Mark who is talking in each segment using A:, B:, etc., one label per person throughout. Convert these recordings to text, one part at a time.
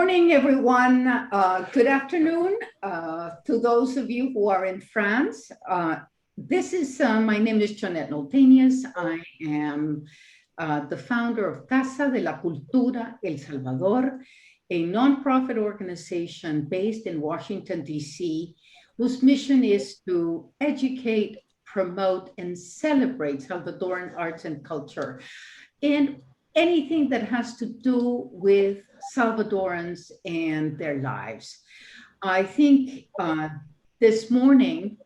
A: morning, everyone. Good afternoon to those of you who are in France. My name is Jonette Noltenius. I am the founder of Casa de la Cultura El Salvador, a nonprofit organization based in Washington, D.C., whose mission is to educate, promote, and celebrate Salvadoran arts and culture, and anything that has to do with Salvadorans and their lives. I think this morning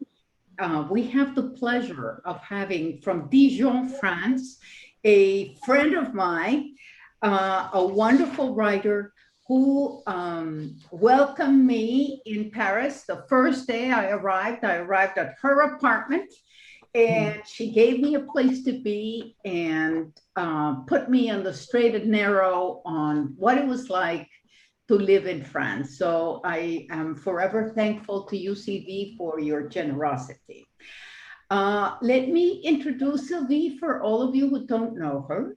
A: we have the pleasure of having from Dijon, France, a friend of mine, a wonderful writer who welcomed me in Paris. The first day I arrived at her apartment, and she gave me a place to be and put me on the straight and narrow on what it was like to live in France. So I am forever thankful to you, Sylvie, for your generosity. Let me introduce Sylvie for all of you who don't know her.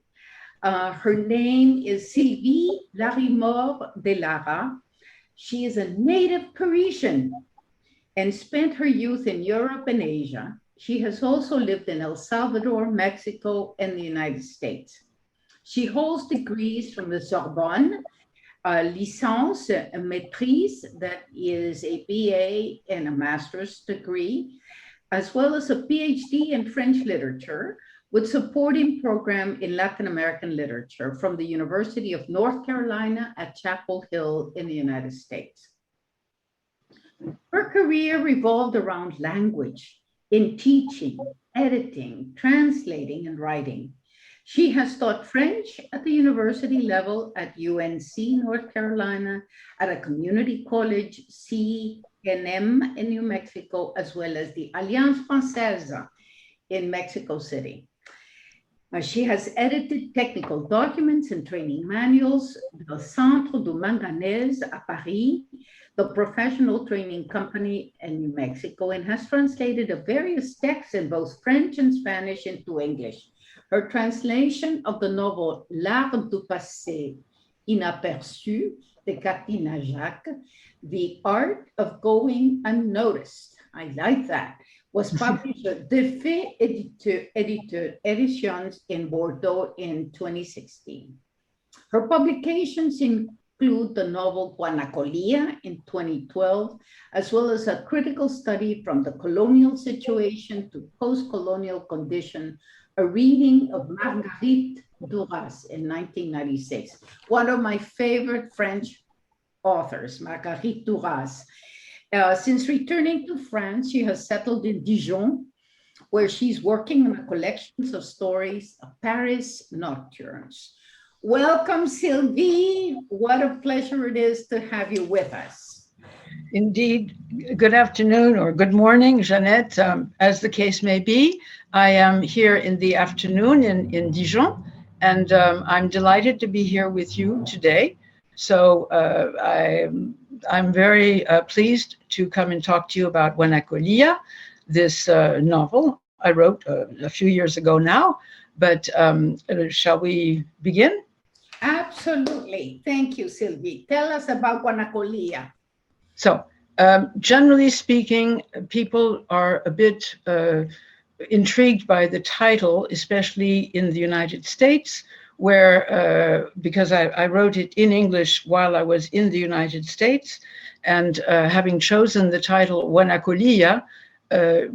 A: Her name is Sylvie Larimore de Lara. She is a native Parisian and spent her youth in Europe and Asia. She has also lived in El Salvador, Mexico, and the United States. She holds degrees from the Sorbonne, licence, a maîtrise, that is a BA and a master's degree, as well as a PhD in French literature with supporting program in Latin American literature from the University of North Carolina at Chapel Hill in the United States. Her career revolved around language, in teaching, editing, translating, and writing. She has taught French at the university level at UNC North Carolina, at a community college, CNM in New Mexico, as well as the Alliance Française in Mexico City. She has edited technical documents and training manuals, the Centre du Manganèse à Paris, the professional training company in New Mexico, and has translated various texts in both French and Spanish into English. Her translation of the novel L'Art du Passé Inaperçu de Katina Jacques, The Art of Going Unnoticed, I like that, was published at Defait Editions in Bordeaux in 2016. Her publications include the novel Guanacolía in 2012, as well as a critical study from the colonial situation to post-colonial condition, a reading of Marguerite Duras in 1996. One of my favorite French authors, Marguerite Duras. Since returning to France, she has settled in Dijon, where she's working on a collection of stories of Paris nocturnes. Welcome, Sylvie. What a pleasure it is to have you with us.
B: Indeed. Good afternoon or good morning, Jonette, as the case may be. I am here in the afternoon in Dijon, and I'm delighted to be here with you today. So I'm very pleased to come and talk to you about Guanacolía, this novel I wrote a few years ago now. But shall we begin?
A: Absolutely. Thank you, Sylvie. Tell us about Guanacolía.
B: So, generally speaking, people are a bit intrigued by the title, especially in the United States, where, because I wrote it in English while I was in the United States, and having chosen the title Guanacolía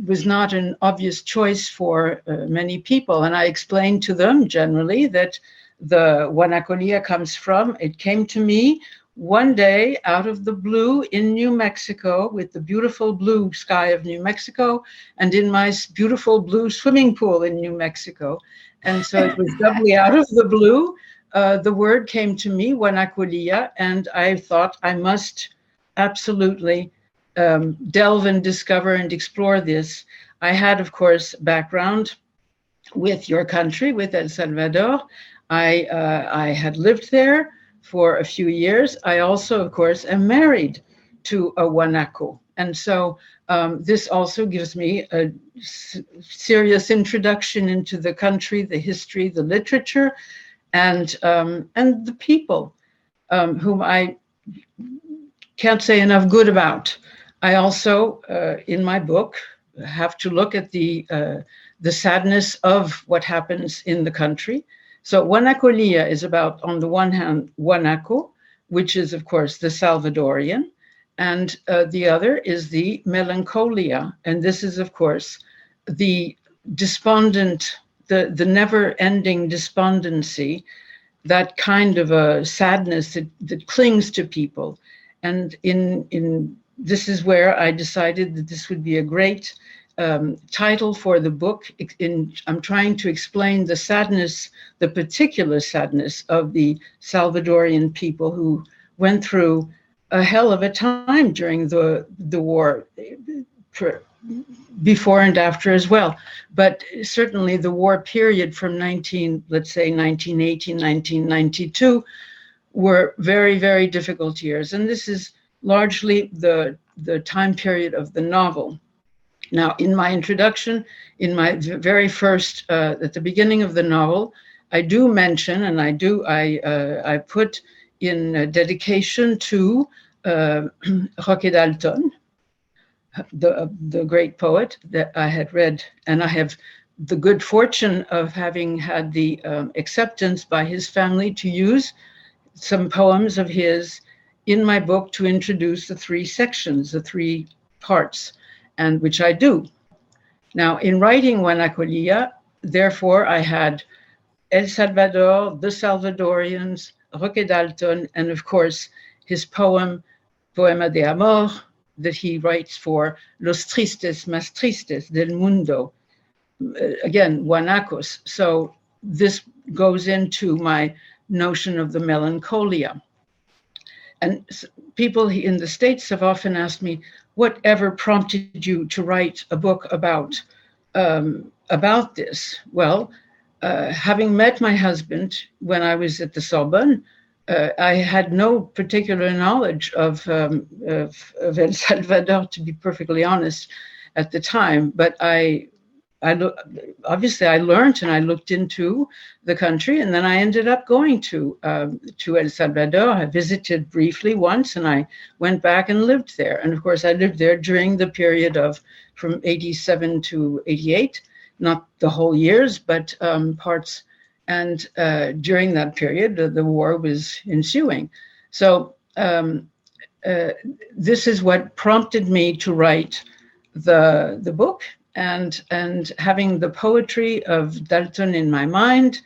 B: was not an obvious choice for many people. And I explained to them generally that the Guanacolía it came to me one day out of the blue in New Mexico, with the beautiful blue sky of New Mexico, and in my beautiful blue swimming pool in New Mexico. And so it was doubly out of the blue. The word came to me, Guanacolía, and I thought I must absolutely delve and discover and explore this. I had, of course, background with your country, with El Salvador. I had lived there for a few years. I also, of course, am married to a Guanaco. And so this also gives me a serious introduction into the country, the history, the literature, and the people whom I can't say enough good about. I also, in my book, have to look at the sadness of what happens in the country. So Guanacolía is about, on the one hand, Guanaco, which is, of course, the Salvadorian, and the other is the Melancholia. And this is, of course, the despondent, the never-ending despondency, that kind of a sadness that clings to people. And this is where I decided that this would be a great title for the book. I'm trying to explain the sadness, the particular sadness of the Salvadorian people who went through a hell of a time during the war, before and after as well. But certainly the war period from 1918, 1992 were very, very difficult years. And this is largely the time period of the novel. Now, in my introduction, in my very first, at the beginning of the novel, I do mention, and I put in dedication to Roque Dalton, the great poet that I had read, and I have the good fortune of having had the acceptance by his family to use some poems of his in my book to introduce the three sections, the three parts, and which I do. Now, in writing Guanacolía, therefore, I had El Salvador, the Salvadorians, Roque Dalton, and of course, his poema de Amor, that he writes for Los Tristes Más Tristes del Mundo, again, Guanacos. So this goes into my notion of the melancholia. And people in the States have often asked me, whatever prompted you to write a book about this? Well, having met my husband when I was at the Sorbonne, I had no particular knowledge of El Salvador, to be perfectly honest, at the time. But obviously I learned and I looked into the country, and then I ended up going to El Salvador. I visited briefly once, and I went back and lived there. And of course, I lived there during the period of from 87 to 88, not the whole years, but parts. And during that period, the war was ensuing. So this is what prompted me to write the book. And having the poetry of Dalton in my mind,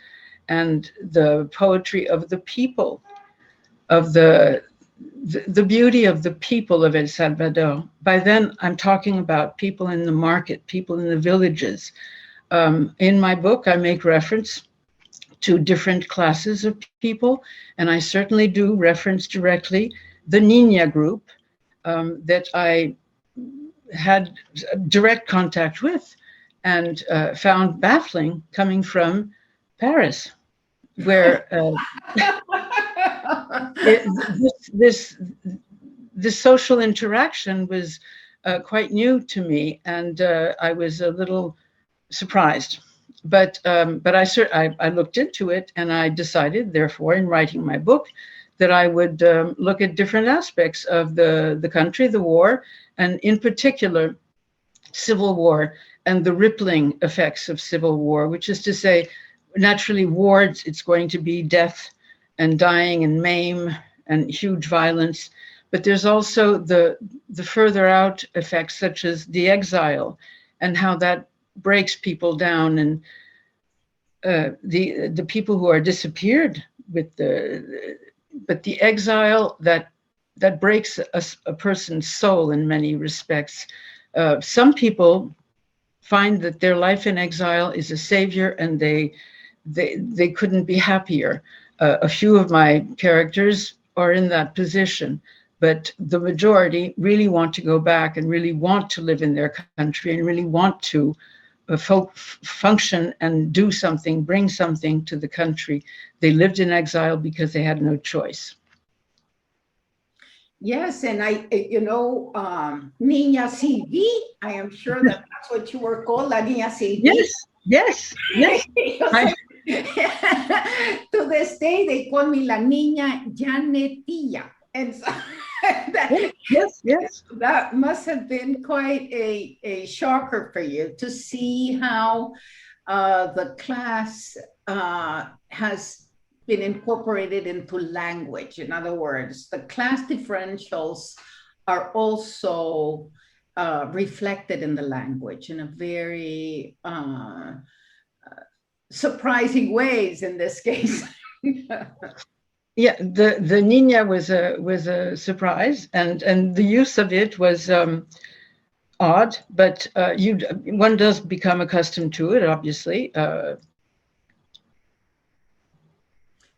B: and the poetry of the people, of the beauty of the people of El Salvador. By then, I'm talking about people in the market, people in the villages. In my book, I make reference to different classes of people, and I certainly do reference directly the Niña group that I had direct contact with and found baffling coming from Paris, where this social interaction was quite new to me, and I was a little surprised. But I looked into it, and I decided, therefore, in writing my book, that I would look at different aspects of the country, the war, and in particular, civil war and the rippling effects of civil war, which is to say, naturally, war, it's going to be death and dying and maim and huge violence. But there's also the further out effects, such as the exile, and how that breaks people down, and the people who are disappeared with but the exile that breaks a person's soul in many respects. Some people find that their life in exile is a savior, and they couldn't be happier. A few of my characters are in that position, but the majority really want to go back and really want to live in their country and really want to function and do something, bring something to the country. They lived in exile because they had no choice.
A: Yes, and Niña Sylvie, I am sure that's what you were called, La Niña Sylvie.
B: Yes.
A: To this day, they call me La Niña Janetilla. And so that,
B: Yes.
A: that must have been quite a shocker for you to see how the class has been incorporated into language. In other words, the class differentials are also reflected in the language in a very surprising ways in this case.
B: Yeah, the Nina was a surprise, and the use of it was odd, but one does become accustomed to it, obviously.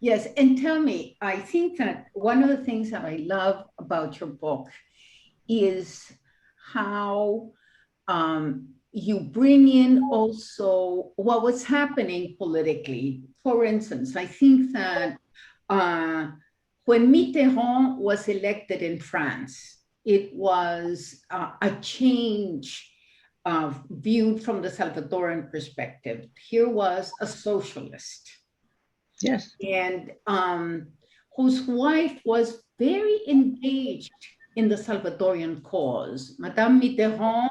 A: Yes, and tell me, I think that one of the things that I love about your book is how you bring in also what was happening politically. For instance, I think that when Mitterrand was elected in France, it was a change viewed from the Salvadoran perspective. Here was a socialist.
B: Yes.
A: And whose wife was very engaged in the Salvadorian cause. Madame Mitterrand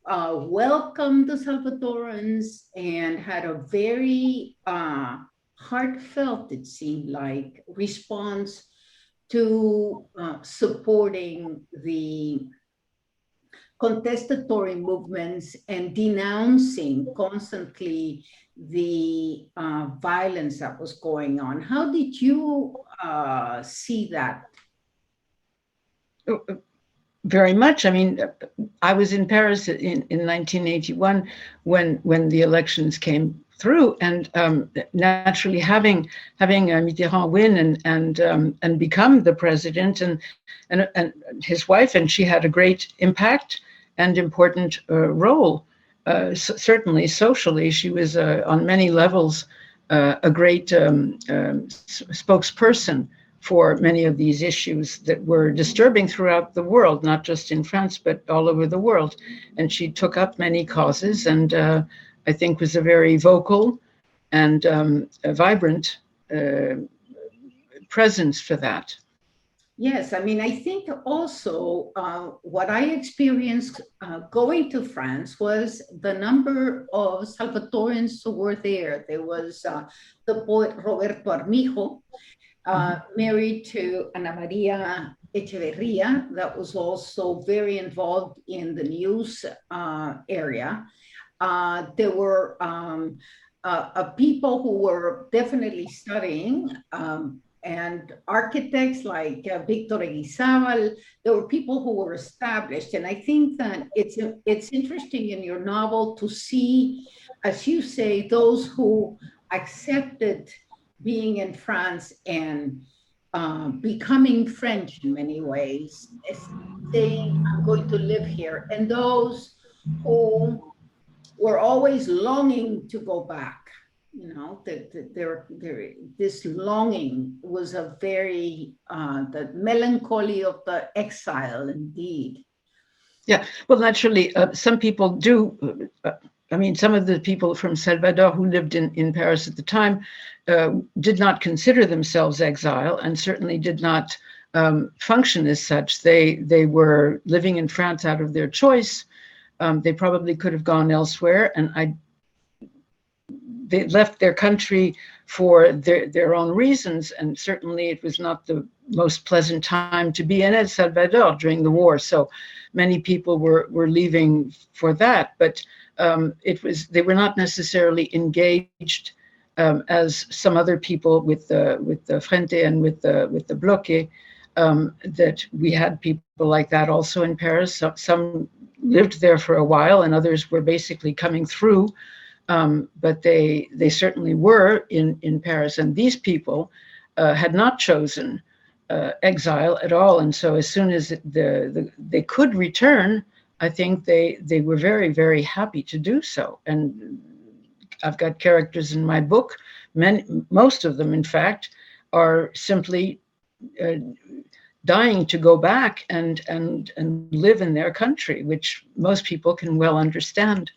A: welcomed the Salvadorans and had a very heartfelt, it seemed like, response to supporting the contestatory movements and denouncing constantly the violence that was going on. How did you see that?
B: Very much. I mean, I was in Paris in 1981 when the elections came through, and naturally having Mitterrand win and become the president, and his wife, and she had a great impact and important role. Certainly socially, she was on many levels a great spokesperson for many of these issues that were disturbing throughout the world, not just in France, but all over the world. And she took up many causes, and I think was a very vocal and a vibrant presence for that.
A: Yes, I mean, I think also what I experienced going to France was the number of Salvadorans who were there. There was the poet Roberto Armijo, married to Ana Maria Echeverria, that was also very involved in the news area. There were people who were definitely studying, and architects like Victor Eguizabal. There were people who were established. And I think that it's interesting in your novel to see, as you say, those who accepted being in France and becoming French in many ways, saying, I'm going to live here. And those who were always longing to go back. You know, this longing was a very, the melancholy of the exile, indeed.
B: Yeah, well, naturally, some people do. I mean, some of the people from Salvador who lived in Paris at the time did not consider themselves exile, and certainly did not function as such. They were living in France out of their choice. They probably could have gone elsewhere, and they left their country for their own reasons, and certainly it was not the most pleasant time to be in El Salvador during the war. So many people were leaving for that, but they were not necessarily engaged as some other people with the Frente and with the Bloque. That we had people like that also in Paris. Some lived there for a while, and others were basically coming through. But they certainly were in Paris, and these people had not chosen exile at all. And so as soon as they could return, I think they were very, very happy to do so. And I've got characters in my book, most of them, in fact, are simply dying to go back and live in their country, which most people can well understand.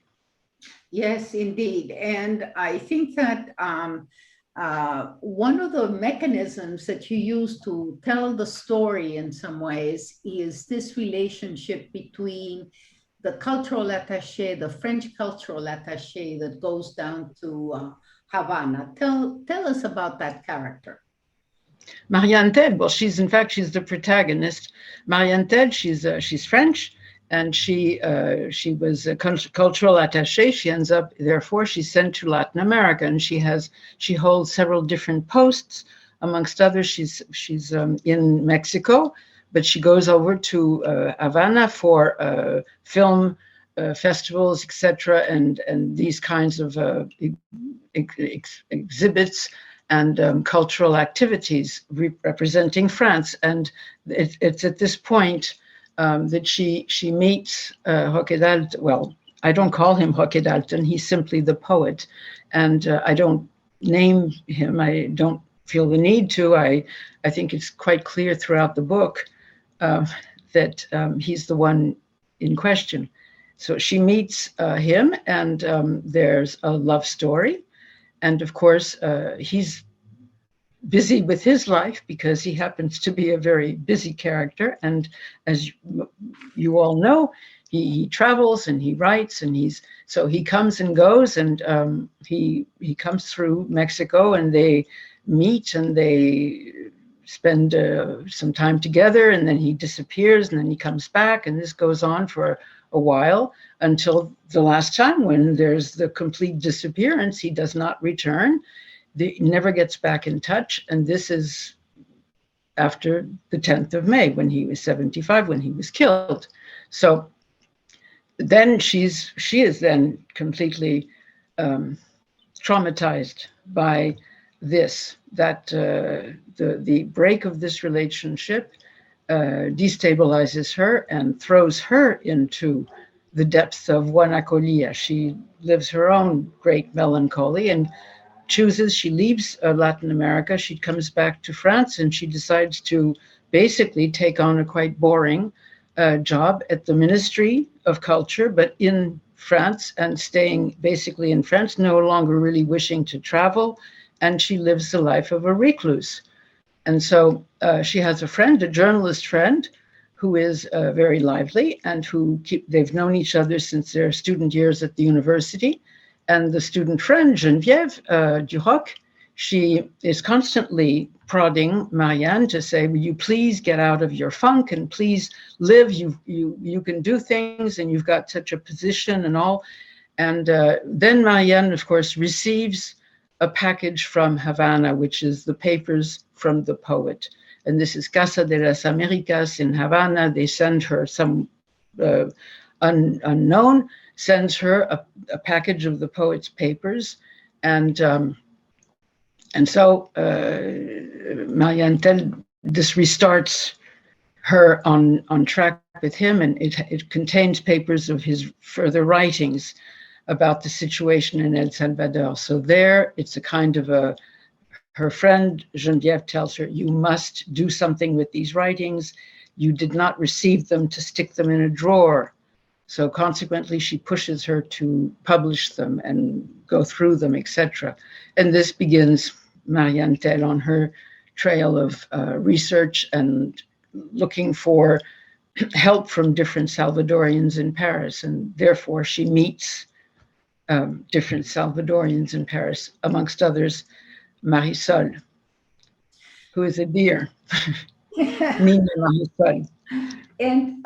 A: Yes, indeed. And I think that one of the mechanisms that you use to tell the story in some ways is this relationship between the cultural attaché, the French cultural attaché that goes down to Havana. Tell us about that character.
B: Marianne Ted, well, she's the protagonist. Marianne Ted, she's French, and she was a cultural attaché. She ends up, therefore, she's sent to Latin America, and she holds several different posts. Amongst others, she's in Mexico, but she goes over to Havana for film festivals, etc., and these kinds of exhibits and cultural activities representing France. And it's at this point that she meets Roque Dalton. Well, I don't call him Roque Dalton. He's simply the poet. And I don't name him. I don't feel the need to. I think it's quite clear throughout the book that he's the one in question. So she meets him, and there's a love story. And of course, he's busy with his life because he happens to be a very busy character. And as you all know, he travels and he writes, and so he comes and goes, and he comes through Mexico, and they meet and they spend some time together, and then he disappears, and then he comes back, and this goes on for a while until the last time when there's the complete disappearance. He does not return. He never gets back in touch. And this is after the 10th of May, when he was 75, when he was killed. So then she is then completely traumatized by this, that the break of this relationship destabilizes her and throws her into the depths of Guanacolía. She lives her own great melancholy and she leaves Latin America. She comes back to France, and she decides to basically take on a quite boring job at the Ministry of Culture, but in France, and staying basically in France, no longer really wishing to travel. And she lives the life of a recluse. And so she has a friend, a journalist friend, who is very lively, and they've known each other since their student years at the university. And the student friend, Geneviève Duroc, she is constantly prodding Marianne to say, will you please get out of your funk and please live? You can do things, and you've got such a position and all. And then Marianne, of course, receives a package from Havana, which is the papers from the poet. And this is Casa de las Americas in Havana. They send her some unknown, sends her a package of the poet's papers. And so Marianne Tel, this restarts her on track with him, and it contains papers of his further writings about the situation in El Salvador. So there, it's a kind of her friend Geneviève tells her, you must do something with these writings. You did not receive them to stick them in a drawer. So consequently, she pushes her to publish them and go through them, etc. And this begins Marianne Tel on her trail of research and looking for help from different Salvadorians in Paris. And therefore, she meets different Salvadorians in Paris, amongst others, Marisol, who is a dear, Nina Marisol.
A: And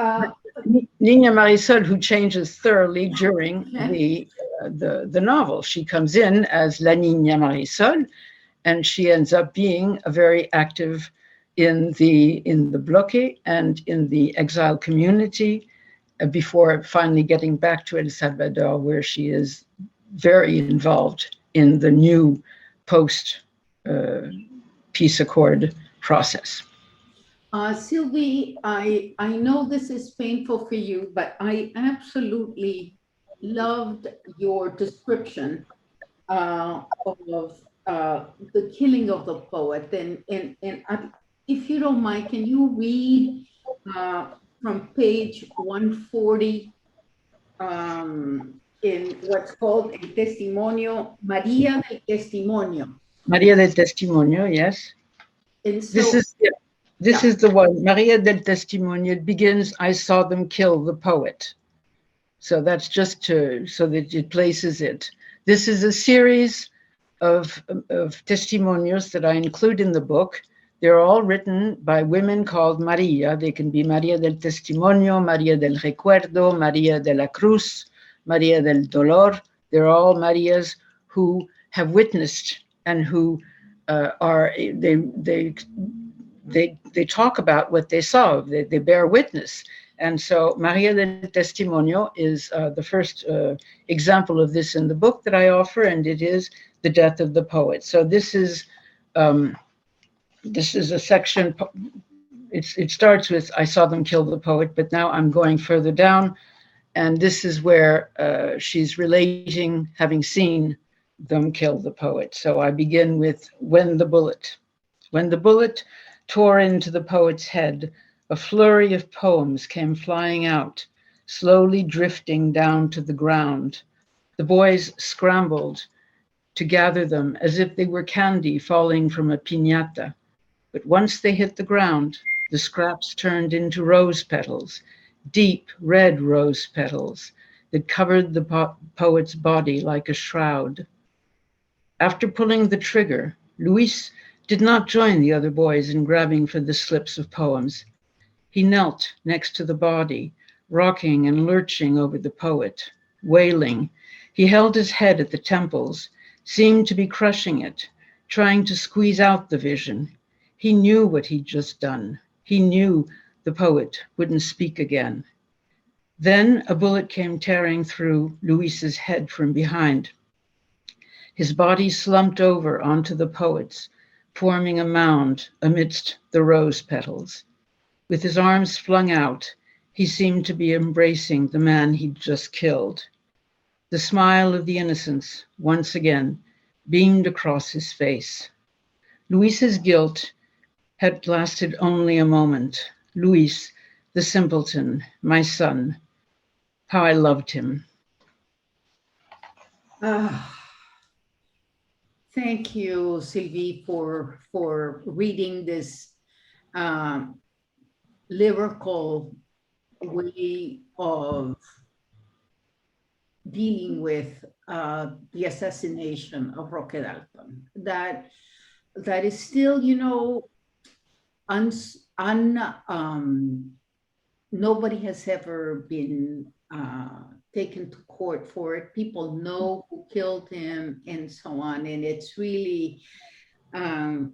B: Nina Marisol, who changes thoroughly during the novel. She comes in as La Niña Marisol, and she ends up being a very active in the bloque and in the exile community before finally getting back to El Salvador, where she is very involved in the new post-peace accord process.
A: Sylvie, I know this is painful for you, but I absolutely loved your description of the killing of the poet. And if you don't mind, can you read from page 140 in what's called El Testimonio, María del Testimonio?
B: Maria del Testimonio, yes.
A: And so,
B: This is the one, Maria del Testimonio. It begins, I saw them kill the poet. So that's just so that it places it. This is a series of testimonios that I include in the book. They're all written by women called Maria. They can be Maria del Testimonio, Maria del Recuerdo, Maria de la Cruz, Maria del Dolor. They're all Marias who have witnessed and who they talk about what they saw. They bear witness. And so Maria del Testimonio is the first example of this in the book that I offer, and it is the death of the poet. So this is a section. It starts with I saw them kill the poet, but now I'm going further down, and this is where she's relating having seen them kill the poet. So I begin with when the bullet tore into the poet's head, a flurry of poems came flying out, slowly drifting down to the ground. The boys scrambled to gather them as if they were candy falling from a piñata. But once they hit the ground, the scraps turned into rose petals, deep red rose petals that covered the poet's body like a shroud. After pulling the trigger, Luis did not join the other boys in grabbing for the slips of poems. He knelt next to the body, rocking and lurching over the poet, wailing. He held his head at the temples, seemed to be crushing it, trying to squeeze out the vision. He knew what he'd just done. He knew the poet wouldn't speak again. Then a bullet came tearing through Luis's head from behind. His body slumped over onto the poet's, forming a mound amidst the rose petals. With his arms flung out, he seemed to be embracing the man he'd just killed. The smile of the innocence, once again, beamed across his face. Luis's guilt had lasted only a moment. Luis, the simpleton, my son, how I loved him.
A: Thank you, Sylvie, for reading this lyrical way of dealing with the assassination of Roque Dalton. That is still, nobody has ever been taken to court for it. People know who killed him and so on. And it's really, in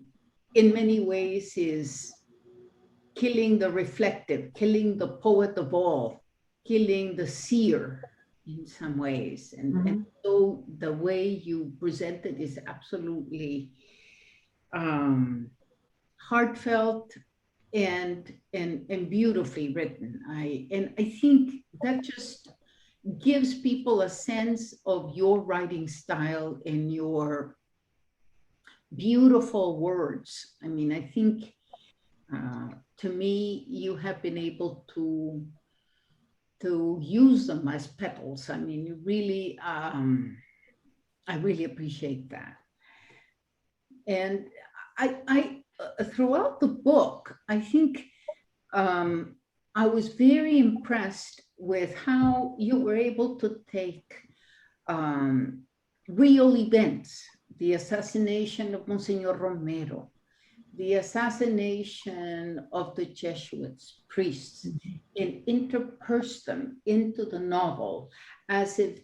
A: many ways, is killing the reflective, killing the poet of all, killing the seer in some ways. And so the way you present it is absolutely heartfelt and beautifully written. I think that just gives people a sense of your writing style and your beautiful words. I mean, I think to me, you have been able to use them as petals. I mean, you really, I really appreciate that. And I throughout the book, I think I was very impressed with how you were able to take real events, the assassination of Monsignor Romero, the assassination of the Jesuits, priests, and interpose them into the novel as if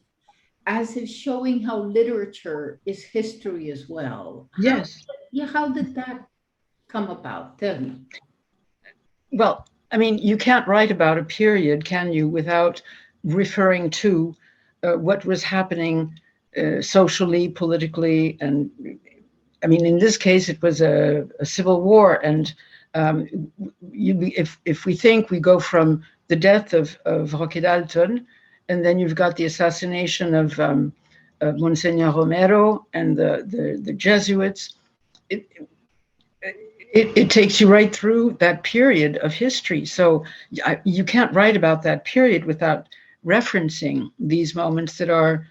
A: showing how literature is history as well.
B: Yes.
A: How did that come about? Tell me.
B: Well, I mean, you can't write about a period, can you, without referring to what was happening socially, politically, and I mean, in this case, it was a civil war. And if we think we go from the death of Roque Dalton, and then you've got the assassination of Monsignor Romero and the Jesuits, it takes you right through that period of history. So you can't write about that period without referencing these moments that are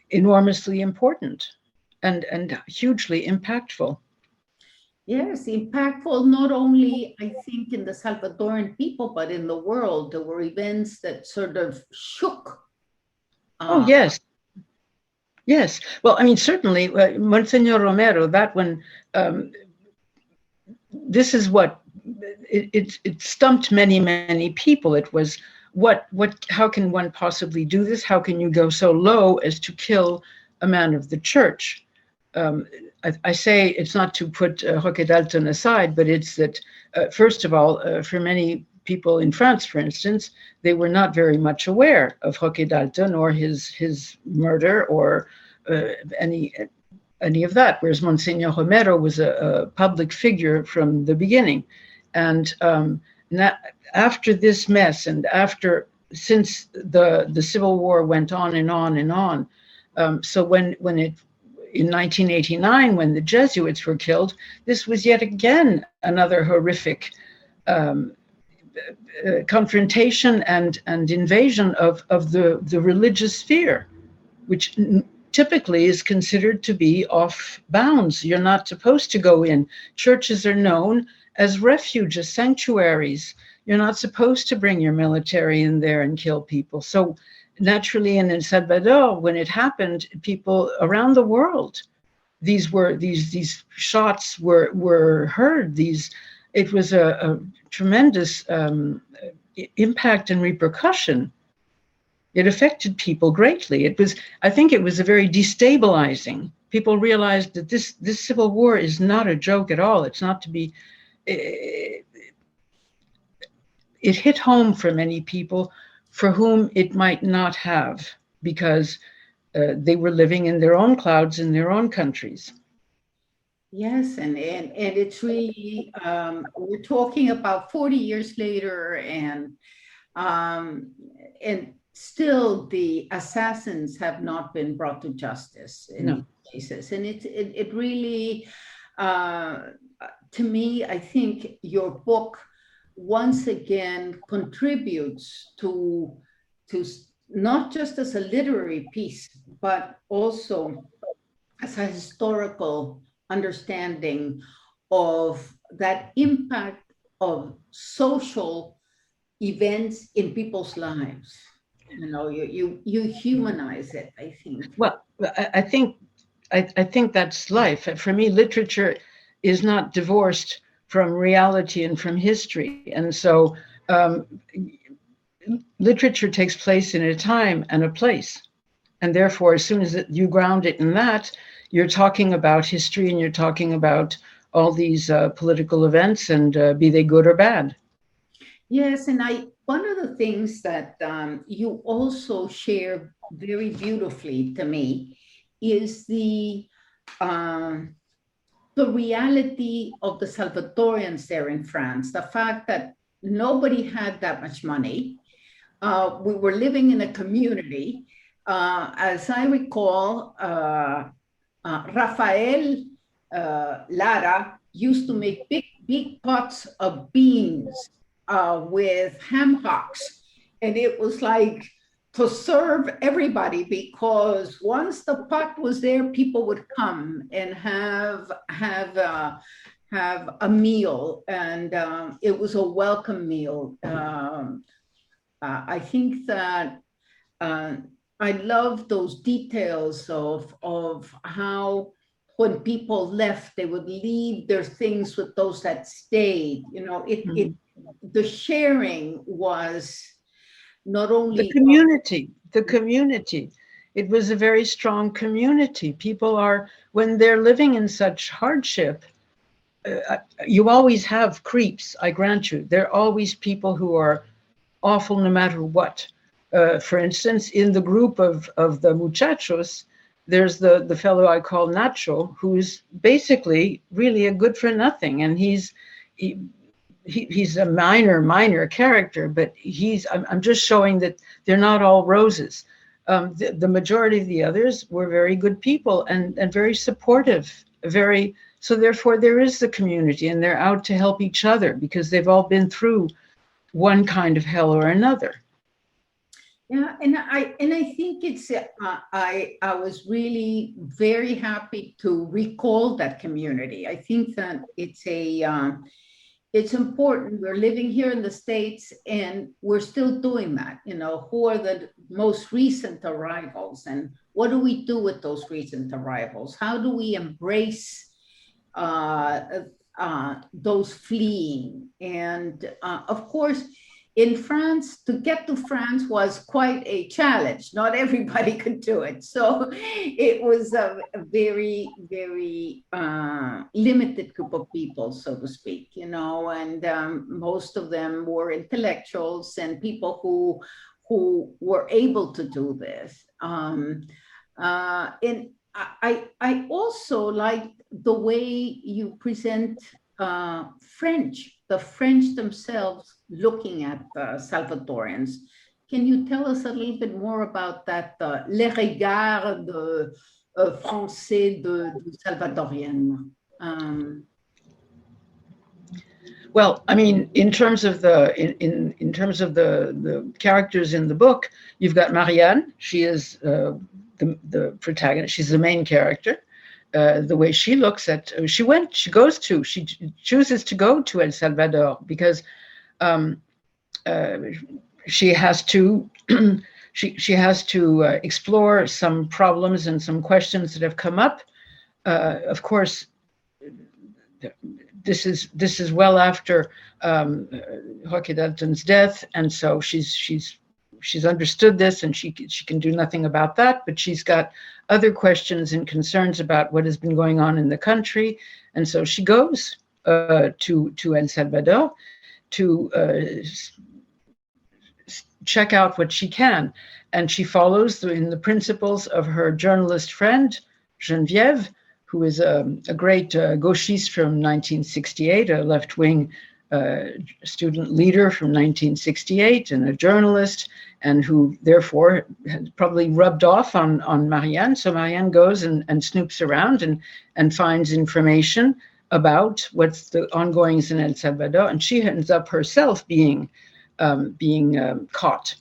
B: enormously important. and hugely impactful.
A: Yes, impactful not only, I think, in the Salvadoran people, but in the world. There were events that sort of shook.
B: Oh, yes. Yes. Well, I mean, certainly, Monsignor Romero, that one, this is what, it stumped many, many people. It was, how can one possibly do this? How can you go so low as to kill a man of the church? I say it's not to put Roque Dalton aside, but it's that, first of all, for many people in France, for instance, they were not very much aware of Roque Dalton or his murder or any of that, whereas Monsignor Romero was a public figure from the beginning. And after this mess, and since the Civil War went on and on and on, so when in 1989, when the Jesuits were killed, this was yet again another horrific confrontation and invasion of the religious sphere, which typically is considered to be off bounds. You're not supposed to go in. Churches are known as refuges, sanctuaries. You're not supposed to bring your military in there and kill people. So naturally, and in Salvador, when it happened, people around the world, these shots were heard. It was a tremendous impact and repercussion. It affected people greatly. I think it was a very destabilizing. People realized that this civil war is not a joke at all. It's not to be. It hit home for many people for whom it might not have, because they were living in their own clouds in their own countries.
A: Yes, and it's really, we're talking about 40 years later, and still the assassins have not been brought to justice in these cases. And it really, to me, I think your book once again contributes to not just as a literary piece, but also as a historical understanding of that impact of social events in people's lives. You know, you humanize it, I think.
B: Well, I think that's life. For me, literature is not divorced from reality and from history. And so literature takes place in a time and a place. And therefore, as soon as you ground it in that, you're talking about history and you're talking about all these political events, and be they good or bad.
A: Yes, and one of the things that you also share very beautifully to me is the reality of the Salvadorians there in France, the fact that nobody had that much money. We were living in a community. As I recall, Rafael Lara used to make big pots of beans with ham hocks. And it was like to serve everybody, because once the pot was there, people would come and have a meal, and it was a welcome meal. I think that I love those details of how when people left, they would leave their things with those that stayed. You know, the sharing was not only
B: the community. It was a very strong community. People are, when they're living in such hardship, you always have creeps, I grant you. There are always people who are awful no matter what. For instance, in the group of the muchachos, there's the fellow I call Nacho, who's basically really a good for nothing. And he's a minor character, but I'm just showing that they're not all roses. The majority of the others were very good people and very supportive, so therefore there is the community, and they're out to help each other because they've all been through one kind of hell or another.
A: Yeah, and I think it's I was really very happy to recall that community. I think that it's important. We're living here in the States and we're still doing that. You know, who are the most recent arrivals and what do we do with those recent arrivals? How do we embrace those fleeing? And of course, in France, to get to France was quite a challenge. Not everybody could do it. So it was a very, very limited group of people, so to speak, you know, and most of them were intellectuals and people who were able to do this. And I also like the way you present French, the French themselves looking at Salvadorians. Can you tell us a little bit more about that, les regards français de Salvadorienne?
B: Well, I mean, in terms of in terms of the characters in the book, you've got Marianne. She is the protagonist. She's the main character. The way she looks at, she chooses to go to El Salvador because she has to she has to explore some problems and some questions that have come up. Of course, this is well after Roque Dalton's death, and so she's understood this, and she can do nothing about that. But she's got other questions and concerns about what has been going on in the country, and so she goes to El Salvador to check out what she can, and she follows in the principles of her journalist friend Geneviève, who is a great gauchiste from 1968, a left-wing student leader from 1968 and a journalist, and who therefore had probably rubbed off on Marianne. So Marianne goes and snoops around and finds information about what's the ongoings in El Salvador, and she ends up herself being caught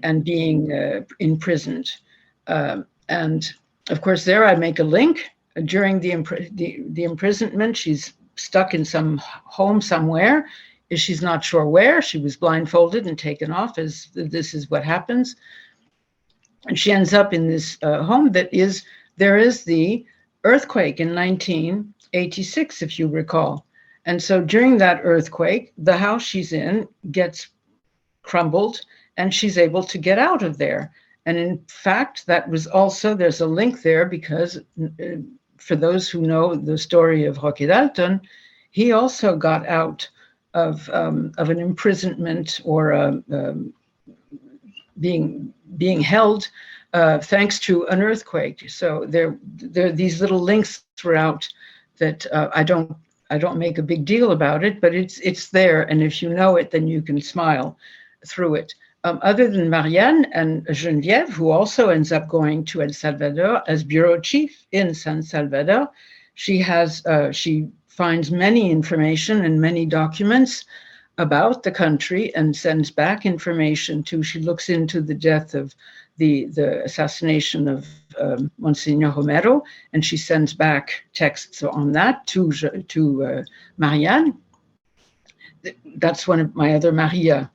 B: and being imprisoned. And of course, there I make a link. During the imprisonment, she's stuck in some home somewhere. She's not sure where. She was blindfolded and taken off, as this is what happens. And she ends up in this home there is the earthquake in 1986, if you recall. And so during that earthquake, the house she's in gets crumbled and she's able to get out of there. And in fact, that was also, there's a link there because for those who know the story of Roque Dalton, he also got out of an imprisonment or being held thanks to an earthquake. So there are these little links throughout that I don't make a big deal about it, but it's there, and if you know it, then you can smile through it. Other than Marianne and Geneviève, who also ends up going to El Salvador as bureau chief in San Salvador, she finds many information and many documents about the country and sends back information to. She looks into the death of the assassination of Monsignor Romero, and she sends back texts on that to Marianne. That's one of my other Maria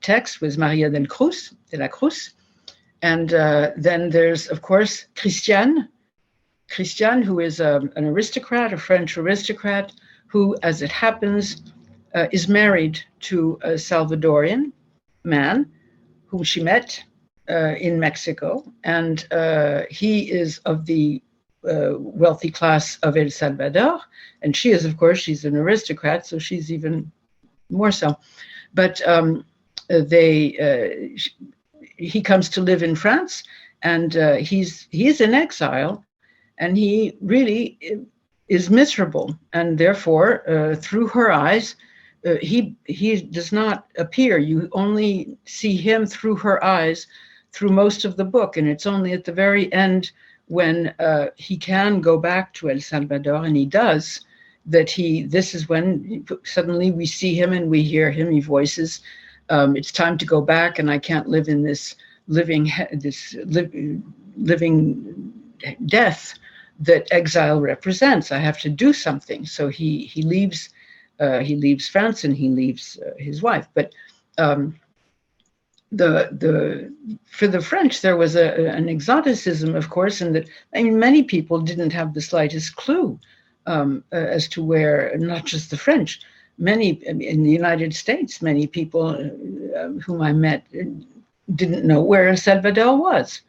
B: text was Maria de la Cruz. And then there's, of course, Christiane, who is an aristocrat, a French aristocrat, who, as it happens, is married to a Salvadorian man whom she met in Mexico. And he is of the wealthy class of El Salvador. And she is, of course, she's an aristocrat, so she's even more so. But he comes to live in France, and he's in exile, and he really is miserable, and therefore, through her eyes, he does not appear. You only see him through her eyes through most of the book, and it's only at the very end when he can go back to El Salvador, and he does. This is when suddenly we see him and we hear him. He voices It's time to go back, and I can't live in this living death that exile represents. I have to do something. So he leaves France, and he leaves his wife. But for the French, there was an exoticism, of course, and that, I mean, many people didn't have the slightest clue as to where, not just the French, many in the United States, many people whom I met didn't know where El Salvador was.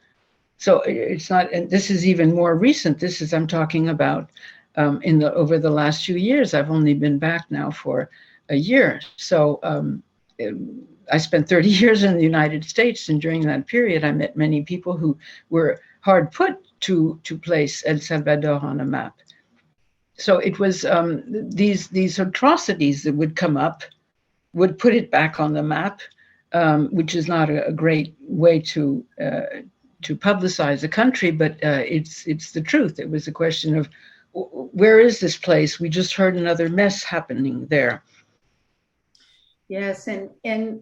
B: So it's not, and this is even more recent. This is, I'm talking about over the last few years. I've only been back now for a year. So I spent 30 years in the United States, and during that period, I met many people who were hard put to place El Salvador on a map. So it was these atrocities that would come up, would put it back on the map, which is not a great way to publicize a country, but it's the truth. It was a question of, where is this place? We just heard another mess happening there.
A: Yes, and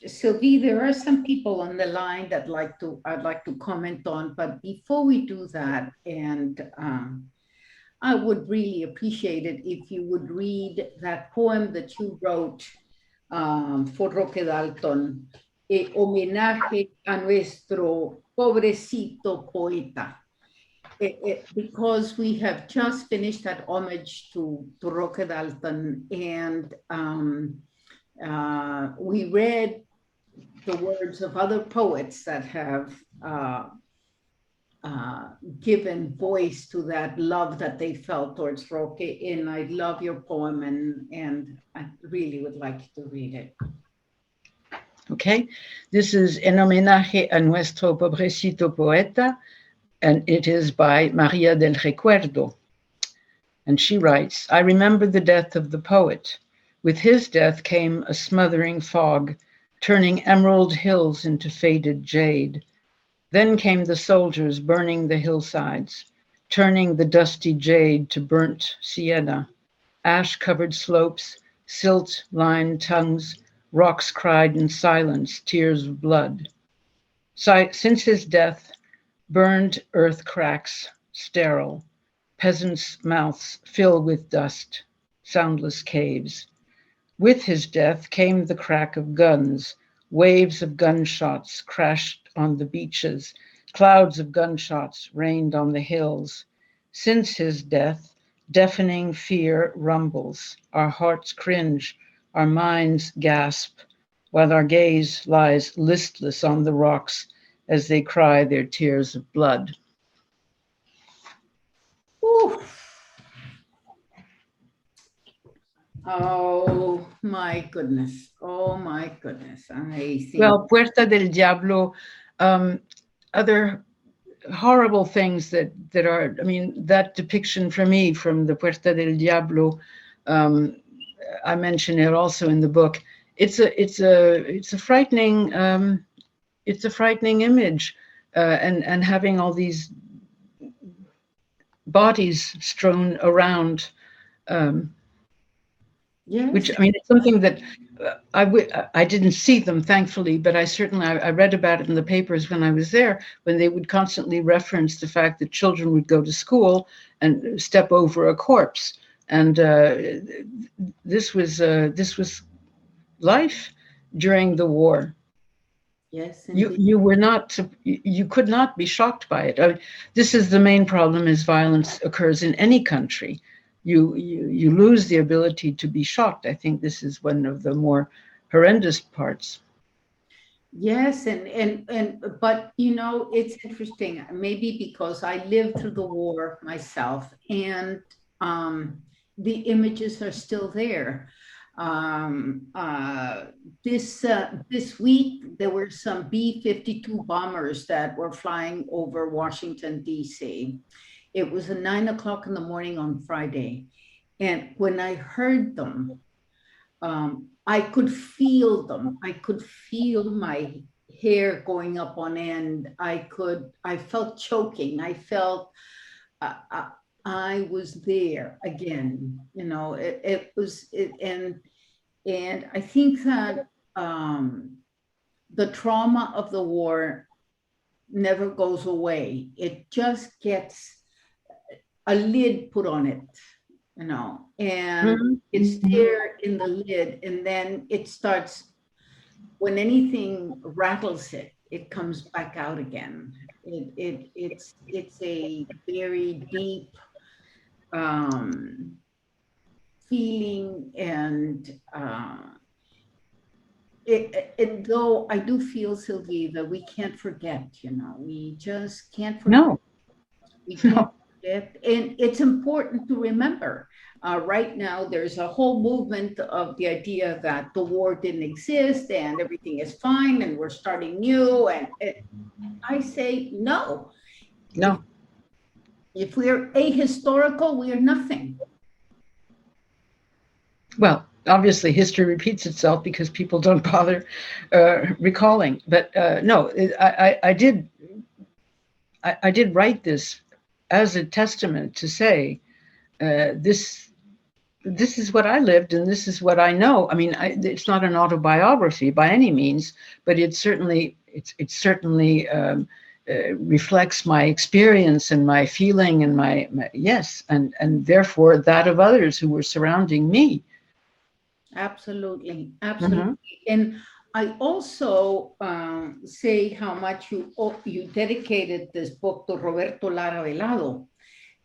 A: Sylvie, there are some people on the line that I'd like to comment on, but before we do that, and I would really appreciate it if you would read that poem that you wrote for Roque Dalton, Homenaje a nuestro pobrecito poeta. Because we have just finished that homage to Roque Dalton, and we read the words of other poets that have given voice to that love that they felt towards Roque. And I love your poem, and I really would like you to read it.
B: Okay, this is En homenaje a nuestro pobrecito poeta, and it is by Maria del Recuerdo. And she writes, I remember the death of the poet. With his death came a smothering fog, turning emerald hills into faded jade. Then came the soldiers burning the hillsides, turning the dusty jade to burnt sienna, ash-covered slopes, silt-lined tongues, rocks cried in silence, tears of blood. Since his death, burned earth cracks, sterile, peasants' mouths fill with dust, soundless caves. With his death came the crack of guns, waves of gunshots crashed on the beaches, clouds of gunshots rained on the hills. Since his death, deafening fear rumbles, our hearts cringe, our minds gasp, while our gaze lies listless on the rocks as they cry their tears of blood.
A: Ooh. Oh my goodness. Oh my goodness. I think.
B: Well, Puerta del Diablo, other horrible things that are, I mean, that depiction for me from the Puerta del Diablo, I mention it also in the book. It's a frightening image, and having all these bodies strewn around,
A: Yes.
B: Which, I mean, it's something that I didn't see them, thankfully, but I read about it in the papers when I was there, when they would constantly reference the fact that children would go to school and step over a corpse, and this was life during the war.
A: Yes,
B: you could not be shocked by it. I mean, this is the main problem: is violence occurs in any country. You lose the ability to be shocked. I think this is one of the more horrendous parts.
A: Yes, but you know, it's interesting. Maybe because I lived through the war myself, and the images are still there. This week there were some B-52 bombers that were flying over Washington, D.C. It was at 9 o'clock in the morning on Friday. And when I heard them, I could feel them. I could feel my hair going up on end. I felt choking. I felt, I was there again. You know, and And I think that the trauma of the war never goes away. It just gets a lid put on it, and it's there in the lid, and then it starts, when anything rattles it, it comes back out again. It's a very deep feeling, and though I do feel, Sylvie, that we can't forget, we just can't forget.
B: No.
A: We can't forget. And it's important to remember. Right now, there's a whole movement of the idea that the war didn't exist and everything is fine and we're starting new. And I say, no.
B: No.
A: If we're ahistorical, we are nothing.
B: Well, obviously, history repeats itself because people don't bother recalling. But no, I did write this as a testament to say this is what I lived and this is what I know. I mean, it's not an autobiography by any means, but it certainly reflects my experience and my feeling and my yes, and therefore that of others who were surrounding me.
A: Absolutely. And I also say how much you dedicated this book to Roberto Lara Velado.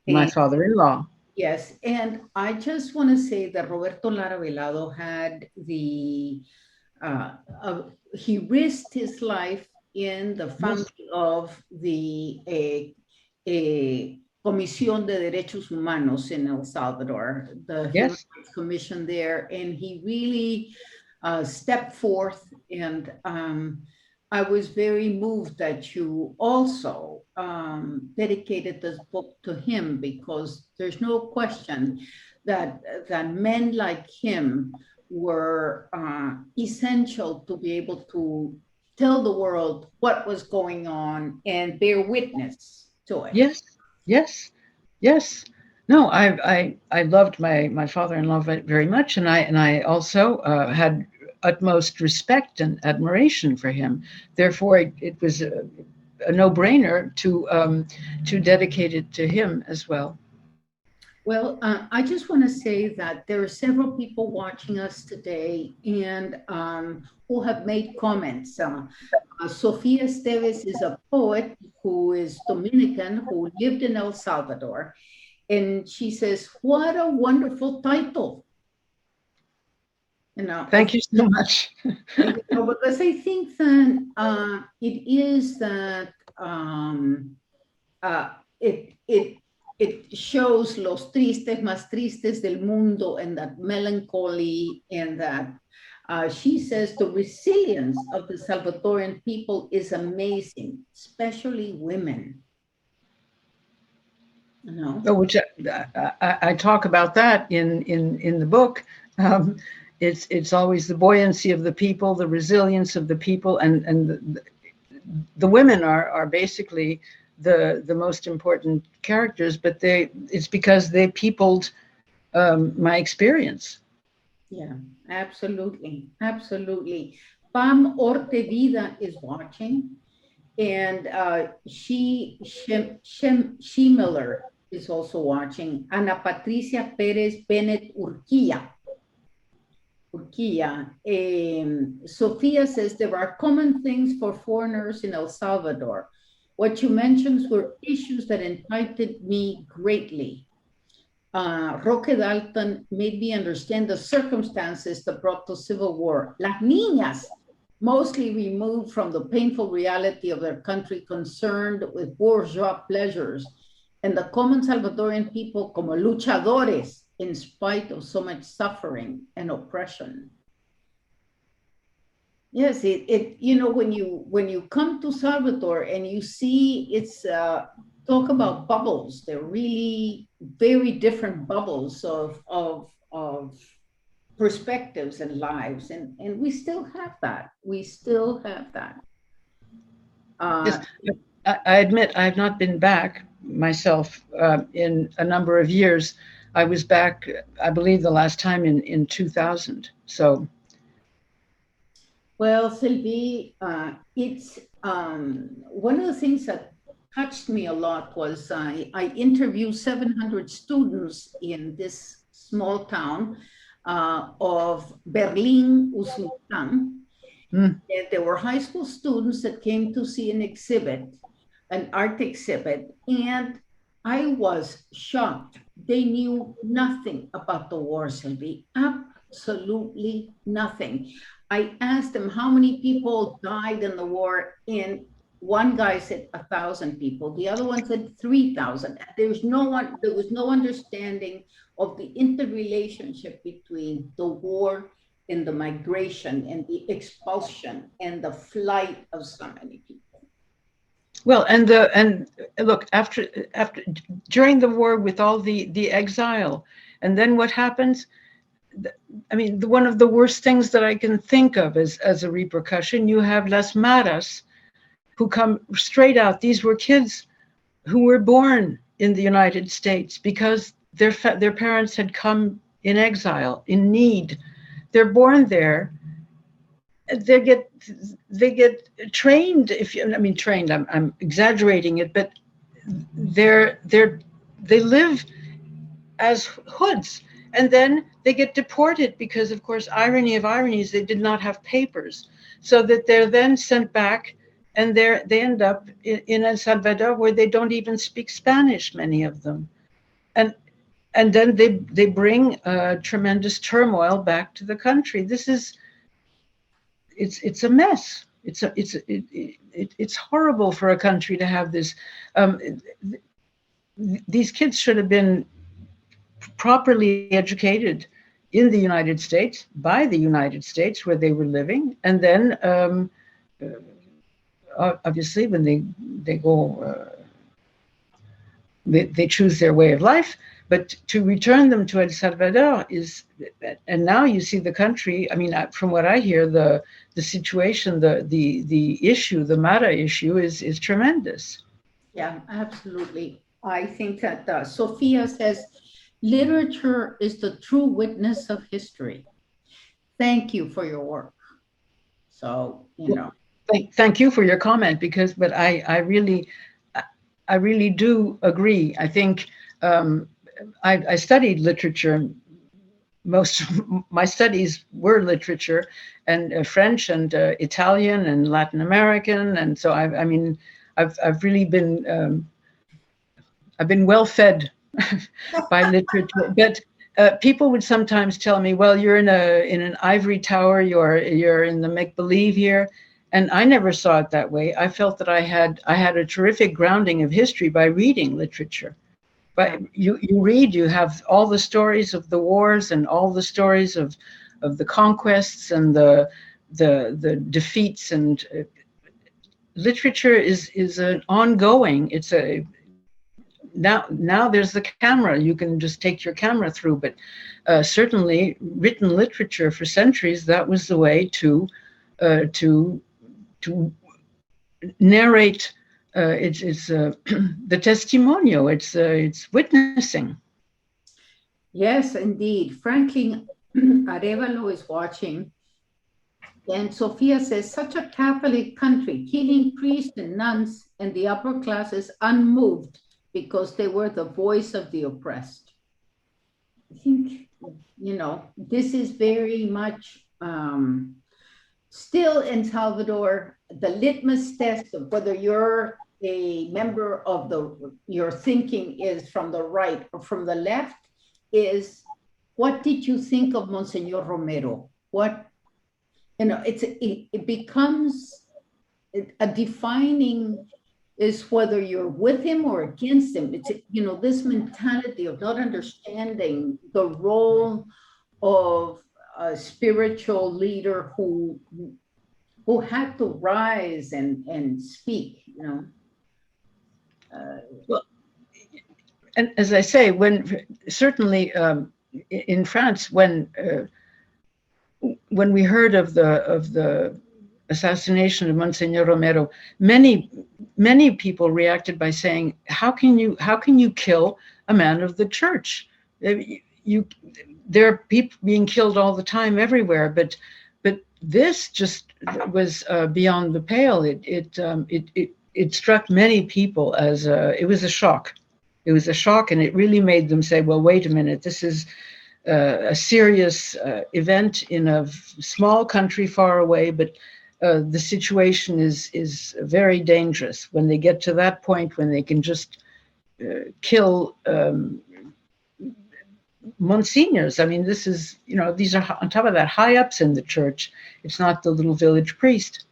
B: My father-in-law.
A: Yes, and I just want to say that Roberto Lara Velado had he risked his life in the family of the Comisión de Derechos Humanos in El Salvador, the Human Rights Commission there, and he really stepped forth, and I was very moved that you also dedicated this book to him, because there's no question that men like him were essential to be able to tell the world what was going on and bear witness to it.
B: Yes. No, I loved my father-in-law very much, and I also had utmost respect and admiration for him. Therefore, it was a no-brainer to dedicate it to him as well.
A: Well, I just want to say that there are several people watching us today and who have made comments. Sofia Esteves is a poet who is Dominican, who lived in El Salvador. And she says, what a wonderful title.
B: Thank you so much.
A: Because I think that it is that it shows los tristes más tristes del mundo, and that melancholy, and that she says the resilience of the Salvadoran people is amazing, especially women.
B: Which I talk about that in the book. It's always the buoyancy of the people, the resilience of the people, and the women are basically the most important characters, but it's because they peopled my experience.
A: Yeah, absolutely. Pam Ortevida is watching, and Schimmeler is also watching. Ana Patricia Perez Bennett Urquilla. Sophia says there are common things for foreigners in El Salvador. What you mentioned were issues that entitled me greatly. Roque Dalton made me understand the circumstances that brought the Civil War. Las niñas, mostly removed from the painful reality of their country, concerned with bourgeois pleasures, and the common Salvadorian people como luchadores in spite of so much suffering and oppression. Yes, when you come to Salvador and you see it's talk about bubbles, they're really very different bubbles of perspectives and lives, and we still have that.
B: Yes, I admit I have not been back myself in a number of years. I was back, I believe, the last time in 2000. So.
A: Well, Sylvie, it's one of the things that touched me a lot was I interviewed 700 students in this small town of Berlin, Usulután. And there were high school students that came to see an exhibit, an art exhibit, and I was shocked. They knew nothing about the war, Sylvie, absolutely nothing. I asked them how many people died in the war, and one guy said 1,000 people. The other one said 3,000. There was no understanding of the interrelationship between the war and the migration and the expulsion and the flight of so many people.
B: Well, and look, after during the war with all the exile, and then what happens? I mean, one of the worst things that I can think of as a repercussion, you have las maras who come straight out. These were kids who were born in the United States because their parents had come in exile, in need. They're born there. They get trained. Trained. I'm exaggerating it, but they live as hoods. And then they get deported because, of course, irony of ironies, they did not have papers. So that they're then sent back and they end up in El Salvador where they don't even speak Spanish, many of them. And then they bring tremendous turmoil back to the country. It's a mess. It's horrible for a country to have this. These kids should have been properly educated in the United States, by the United States where they were living. And then obviously when they go, they choose their way of life, but to return them to El Salvador and now you see the country, I mean, from what I hear, the situation, the issue, the Mara issue is tremendous.
A: Yeah, absolutely. I think that Sophia says, literature is the true witness of history. Thank you for your work. So,
B: Thank you for your comment but I really do agree. I think I studied literature. Most of my studies were literature and French and Italian and Latin American. And so I've really been, I've been well fed by literature, but people would sometimes tell me, "Well, you're in an ivory tower. You're in the make believe here," and I never saw it that way. I felt that I had a terrific grounding of history by reading literature. But you read, you have all the stories of the wars and all the stories of the conquests and the defeats, and literature is an ongoing. It's a Now there's the camera. You can just take your camera through, but certainly written literature for centuries, that was the way to narrate. It's the testimonio. It's witnessing.
A: Yes, indeed. Franklin Arevalo is watching, and Sophia says, "Such a Catholic country, killing priests and nuns and the upper classes unmoved, because they were the voice of the oppressed." I think, this is very much still in Salvador, the litmus test of whether you're a member of your thinking is from the right or from the left is, what did you think of Monsignor Romero? It becomes a defining is whether you're with him or against him. It's, this mentality of not understanding the role of a spiritual leader who had to rise and speak,
B: Well, and as I say, certainly in France, when we heard of the assassination of Monsignor Romero, many people reacted by saying, how can you kill a man of the church? there are people being killed all the time everywhere, but this just was beyond the pale. It struck many people as it was a shock. It was a shock, and it really made them say, "Well, wait a minute. This is a serious event in a small country far away, but the situation is very dangerous when they get to that point when they can just kill Monsignors. I mean, this is, these are on top of that high ups in the church. It's not the little village priest."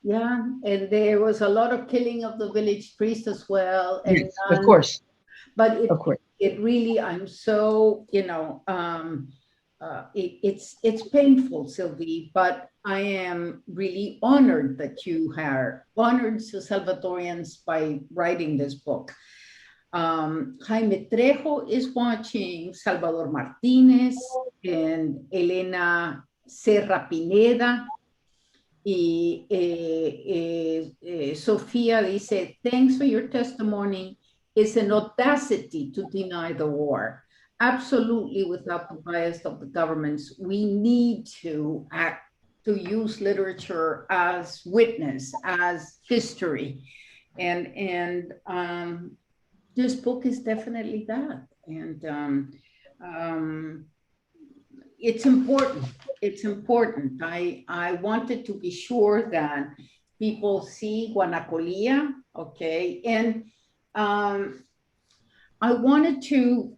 A: Yeah, and there was a lot of killing of the village priest as well. And
B: yes, of course.
A: But
B: of course.
A: It really, I'm so, it's painful, Sylvie, but I am really honored that you are honored to Salvadorians by writing this book. Jaime Trejo is watching, Salvador Martinez, and Elena Serra Pineda. Y Sofía dice, "Thanks for your testimony. It's an audacity to deny the war. Absolutely without the bias of the governments. We need to act, to use literature as witness, as history. And this book is definitely that. And it's important. It's important. I wanted to be sure that people see Guanacolía, okay? And I wanted to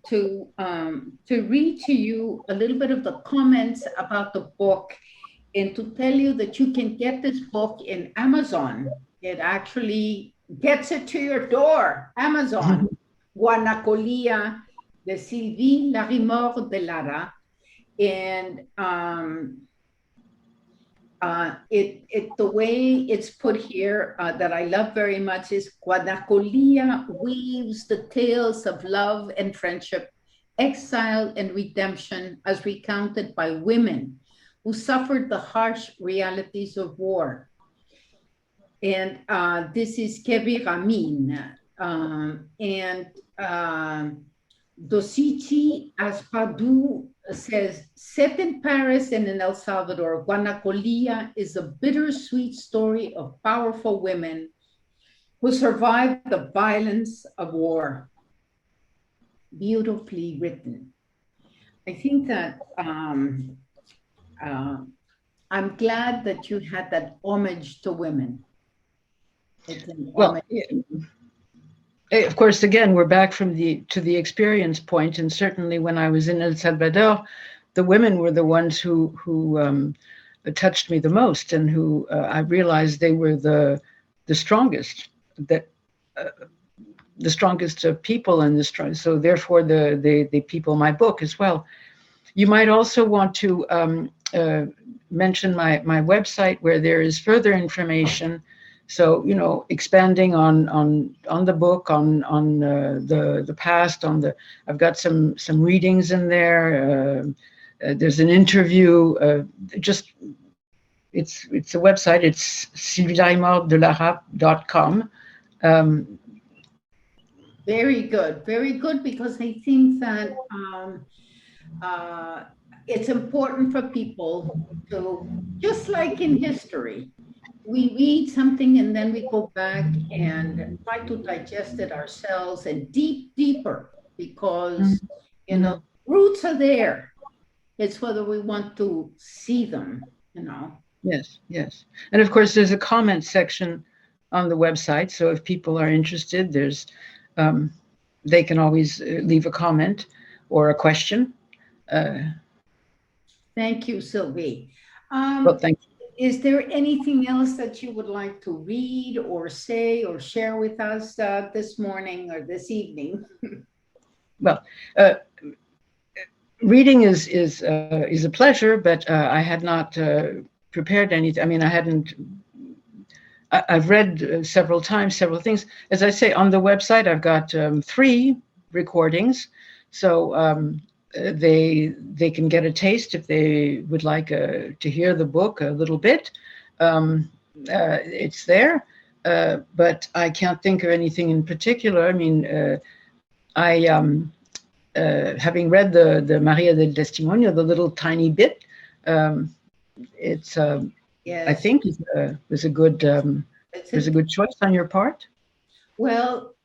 A: read to you a little bit of the comments about the book and to tell you that you can get this book in Amazon. It actually gets it to your door. Amazon, Guanacolía de Sylvie, Larimore de Lara. And the way it's put here that I love very much is Guanacolía weaves the tales of love and friendship, exile and redemption as recounted by women who suffered the harsh realities of war. And this is Kevi Ramin. And Dosichi Aspadou says, set in Paris and in El Salvador, Guanacolía is a bittersweet story of powerful women who survived the violence of war. Beautifully written. I think that I'm glad that you had that homage to women.
B: Well, of course, again, we're back to the experience point, and certainly when I was in El Salvador, the women were the ones who touched me the most, and who I realized they were the strongest, the strongest people, and so therefore the people in my book as well. You might also want to mention my website, where there is further information. So, expanding on the book, on the past, I've got some readings in there. There's an interview. It's a website. It's sylvielarimoredelara.com.
A: Very good, because I think that it's important for people to, just like in history, we read something and then we go back and try to digest it ourselves and deeper, because roots are there. It's whether we want to see them,
B: Yes. And of course, there's a comment section on the website. So if people are interested, there's they can always leave a comment or a question.
A: Thank you, Sylvie.
B: Well, thank you.
A: Is there anything else that you would like to read or say or share with us this morning or this evening?
B: Well, reading is a pleasure, but I had not prepared anything. I mean, I've read several times, several things. As I say, on the website, I've got 3 recordings. So they can get a taste if they would like to hear the book a little bit. It's there, but I can't think of anything in particular. I mean, having read the Maria del Testimonio, the little tiny bit, it's
A: Yes.
B: I think was a good choice on your part.
A: Well,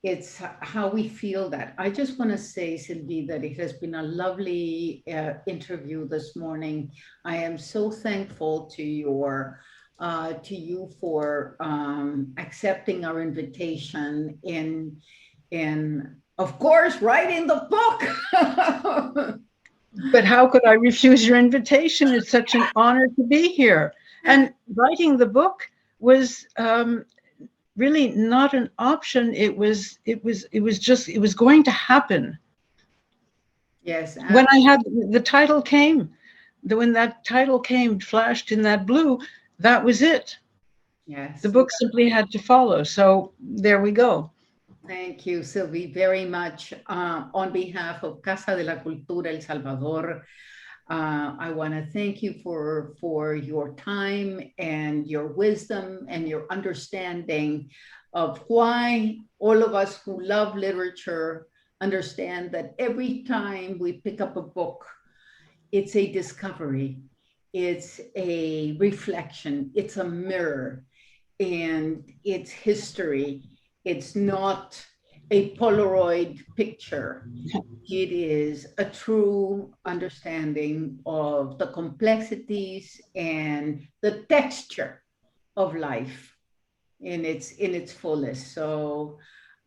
A: it's how we feel that. I just want to say, Sylvie, that it has been a lovely interview this morning. I am so thankful to you for accepting our invitation in of course writing the book.
B: But how could I refuse your invitation? It's such an honor to be here. And writing the book was really not an option. It was going to happen.
A: Yes.
B: When I had the title came, when that title came, flashed in that blue, that was it.
A: Yes.
B: The book simply had to follow. So there we go.
A: Thank you, Sylvie, very much. On behalf of Casa de la Cultura El Salvador, I want to thank you for your time and your wisdom and your understanding of why all of us who love literature understand that every time we pick up a book, it's a discovery, it's a reflection, it's a mirror, and it's history. It's not a Polaroid picture. It is a true understanding of the complexities and the texture of life in its fullest. So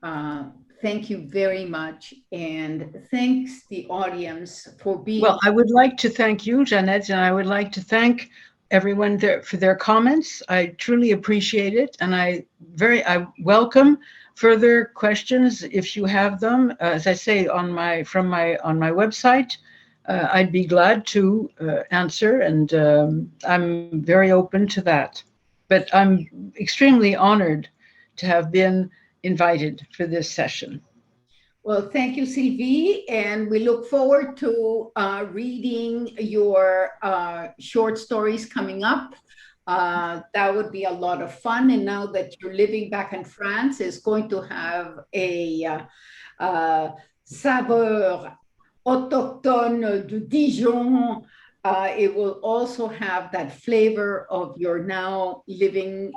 A: thank you very much. And thanks the audience for being.
B: Well, I would like to thank you, Jeanette, and I would like to thank everyone there for their comments. I truly appreciate it, and I welcome further questions if you have them. As I say on my website, I'd be glad to answer, and I'm very open to that. But I'm extremely honored to have been invited for this session.
A: Well, thank you, Sylvie, and we look forward to reading your short stories coming up. That would be a lot of fun, and now that you're living back in France, it's going to have a saveur autochtone du Dijon. It will also have that flavor of your now living,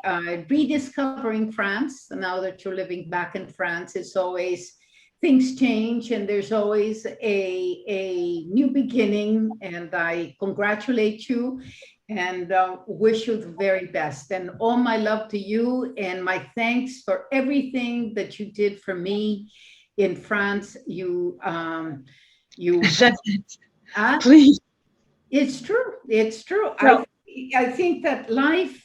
A: rediscovering France. Now that you're living back in France, it's always things change, and there's always a new beginning, and I congratulate you and wish you the very best. And all my love to you, and my thanks for everything that you did for me in France.
B: Please.
A: It's true. It's true.
B: No.
A: I think that life,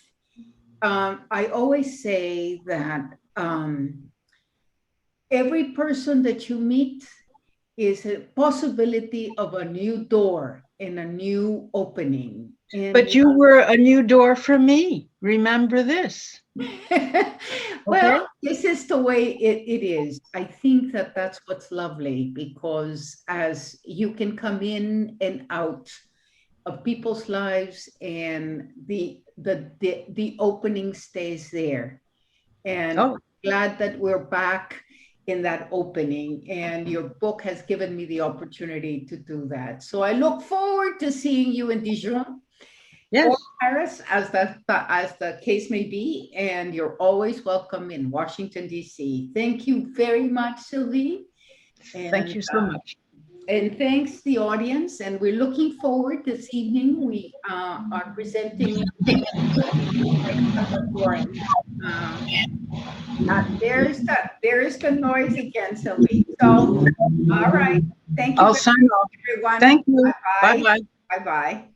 A: I always say that every person that you meet is a possibility of a new door and a new opening.
B: But you were a new door for me. Remember this.
A: Well, this is the way it is. I think that that's what's lovely, because as you can come in and out of people's lives, and the opening stays there. And I'm glad that we're back in that opening, and your book has given me the opportunity to do that. So I look forward to seeing you in Dijon,
B: yes,
A: or Paris, as the case may be, and you're always welcome in Washington, D.C. Thank you very much, Sylvie.
B: Thank you so much.
A: And thanks the audience, and we're looking forward this evening. We are presenting there is the noise again, Sylvie. So, all right. Thank you.
B: I'll sign off.
A: Everyone.
B: Thank you.
A: Bye-bye.
B: Bye-bye.
A: Bye-bye.